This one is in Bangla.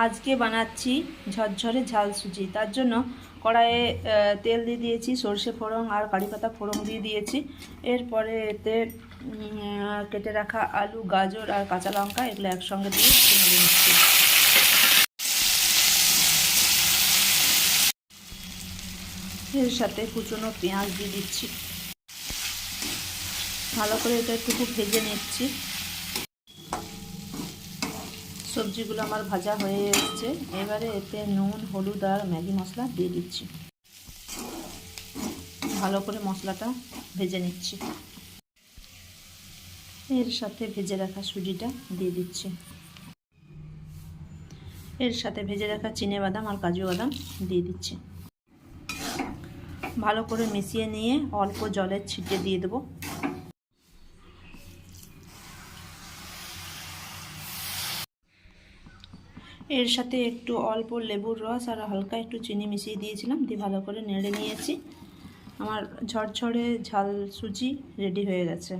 আজকে বানাচ্ছি ঝরঝরে ঝাল সুজি। তার জন্য কড়াইয়ে তেল দিয়ে দিয়েছি, সরষে ফোড়ন আর কারিপাতা ফোড়ন দিয়ে দিয়েছি। এরপরে এতে কেটে রাখা আলু, গাজর আর কাঁচা লঙ্কা এগুলো একসঙ্গে দিয়ে নেড়ে নিচ্ছি। এর সাথে কুচনো পেঁয়াজ দিয়ে দিচ্ছি। ভালো করে এটা একটু ভেজে নিচ্ছি। সবজিগুলো আমার ভাজা হয়ে এসেছে। এবারে এতে নুন, হলুদ আর ম্যাগি মশলা দিয়ে দিচ্ছি। ভালো করে মশলাটা ভেজে নিচ্ছি। এর সাথে ভেজে রাখা সুজিটা দিয়ে দিচ্ছি। এর সাথে ভেজে রাখা চিনেবাদাম আর কাজু বাদাম দিয়ে দিচ্ছি। ভালো করে মিশিয়ে নিয়ে অল্প জলের ছিটে দিয়ে দেবো। এর সাথে একটু অল্প লেবুর রস আর হালকা একটু চিনি মিশিয়ে দিয়েছিলাম, দিয়ে ভালো করে নেড়ে নিয়েছি। আমার ঝরঝরে ঝাল সুজি রেডি হয়ে গেছে।